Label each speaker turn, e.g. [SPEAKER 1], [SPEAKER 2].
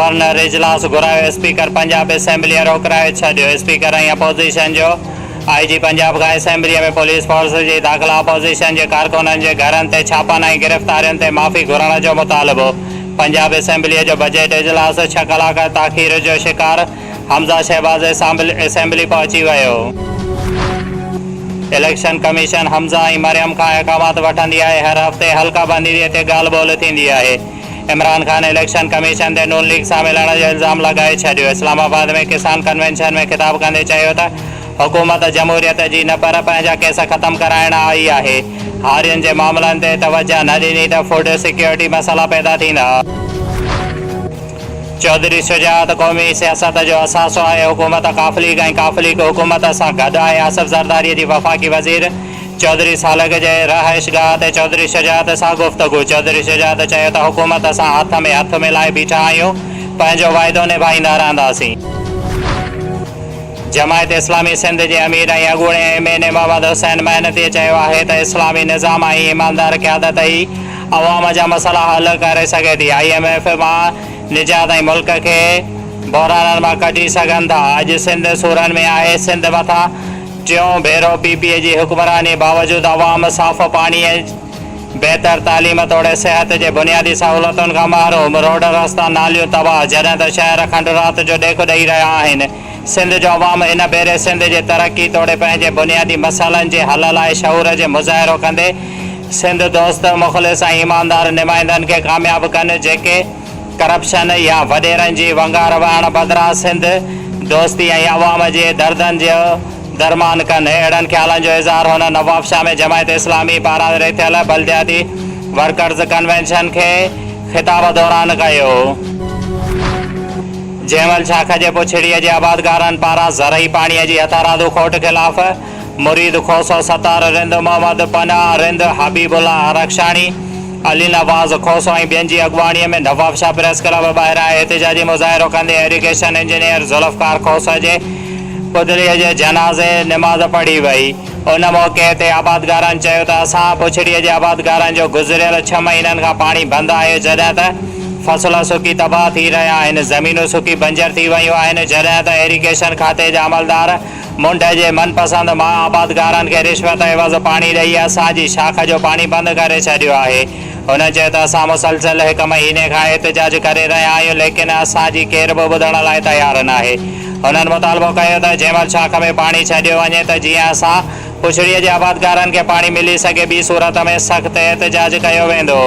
[SPEAKER 1] Governor इजलास घुरायो, speaker Punjab assembly रोकराए छॾियो। स्पीकर ऐं अपोजिशन जो IG पंजाब खां असेंबली में पुलिस फोर्स जी दाख़िला, अपोजिशन जे कारकुननि जे घरनि ते छापनि ऐं गिरफ़्तारियुनि ते माफ़ी घुरण जो मुतालबो। पंजाब असेंबली जो बजट इजलास 6 कलाक ताख़ीर जो शिकार, हमज़ा शहबाज़ असेंबली पहुची वियो। इलेक्शन कमीशन हमज़ा ऐं मरियम खां अहकामात वठंदी आहे। हर हफ़्ते हल्का बंदी ते ॻाल्हि ॿोल थींदी आहे। इमरान खान इलेक्शन कमीशन ते नून लीग सां मिलण जो इल्ज़ाम लॻाए छॾियो। इस्लामाबाद में किसान कन्वेंशन में ख़िताब कंदे चयो त हुकूमत जमहूरियत जी न पर पंहिंजा केस ख़त्म कराइण आई आहे। हारियुनि जे मामलनि ते तवजह न ॾिनी त फूड सिक्योरिटी मसइला पैदा थींदा। चौधरी शुजात क़ौमी सियासत जो असासो आहे। हुकूमत काफ़िलीग ऐं काफ़िलीग हुकूमत सां गॾु आहे। आसिफ ज़रदारी जी वफ़ाक़ी वज़ीर चौधरी सालग जे रहाइशगाह ते चौधरी शुजात सां गुफ़्तगू। चौधरी शुजात चयो त हुकूमत सां हथ में हथ मिलाए बीठा आहियूं, पंहिंजो वाइदो निभाईंदा रहंदासीं। जमायत इस्लामी सिंध जे अमीर ऐं अॻूणे MNA मोहम्मद हुसैन महनती चयो आहे त इस्लामी निज़ाम ऐं ईमानदार क़यादत ई अवाम जा मसइला हल करे सघे थी। IMF मां निजात ऐं मुल्क खे बहराननि मां कढी सघनि था। अॼु सिंध सूरनि में आहे। सिंध मथां टियों भेरो PPA जी हुक्मरानी बावजूदि अवाम साफ़ पाणी, बेहतर तालीम तोड़े सिहत जे बुनियादी सहूलतुनि खां महरूम। रोड रस्ता नालियूं तबाह, जॾहिं त शहर खंड रात जो ॾेख ॾेई रहिया आहिनि। सिंध जो अवाम इन भेरे सिंध जे तरक़ी तोड़े पंहिंजे बुनियादी मसइलनि जे हल लाइ शऊर जो मुज़ाहिरो कंदे सिंध दोस्त, मुख़लिस ऐं ईमानदार नुमाइंदनि खे कामयाबु कनि, जेके करप्शन या वॾेरनि जी वंगार वहण बदिरां सिंध दोस्ती ऐं अवाम जे दर्दनि जो दरमान कनि। अहिड़नि ख़्यालनि जो इज़हार हुन नवाबशाह में जमायत इस्लामी पारां थियल बलदियाती वर्कर्स कन्वेंशन खे ख़िताब दौरान कयो। जंहिंमहिल शाख जे पुछड़ीअ जे आबादगारनि पारां ज़रई पाणीअ जी हथरादू खोट ख़िलाफ़ मुरीद खोसो सतार, रिंद मोहम्मद पनाह, रिंद हबीबुल्ला रक्षाणी, अली नवाज़ खोसो ऐं ॿियनि जी अॻुवाणीअ में नवाबशाह प्रेस क्लब ॿाहिरां एहतिजाजी मुज़ाहिरो कंदे इरिगेशन इंजीनियर ज़ुल्फ़कार खोसो जे पुतलीअ जे जनाज़े निमाज़ पढ़ी वई। उन मौक़े ते आबादगारनि चयो त असां पुछड़ीअ जे आबादगारनि जो गुज़िरियल 6 महीननि खां पाणी बंदि आहे, जॾहिं त फसल सुकी तबाह थी रहिया आहिनि, ज़मीनूं सुकी बंजर थी वियूं आहिनि, जॾहिं त इरिगेशन खाते जा अमलदार मुंड जे मनपसंद मां आबादगारनि खे रिश्वत एवज़ पाणी ॾेई असांजी शाख जो पाणी बंदि करे छॾियो आहे। हुन चयो त असां मुसलसल 1 महीने खां एहतिजाज करे रहिया आहियूं, लेकिन असांजी केर बि ॿुधण लाइ तयारु न आहे। हुननि मुतालबो कयो त जंहिंमहिल शाख में पाणी छॾियो वञे त जीअं असां पुछड़ीअ जे आबादगारनि खे पाणी मिली सघे, ॿी सूरत में सख़्तु एहतिजाज कयो वेंदो।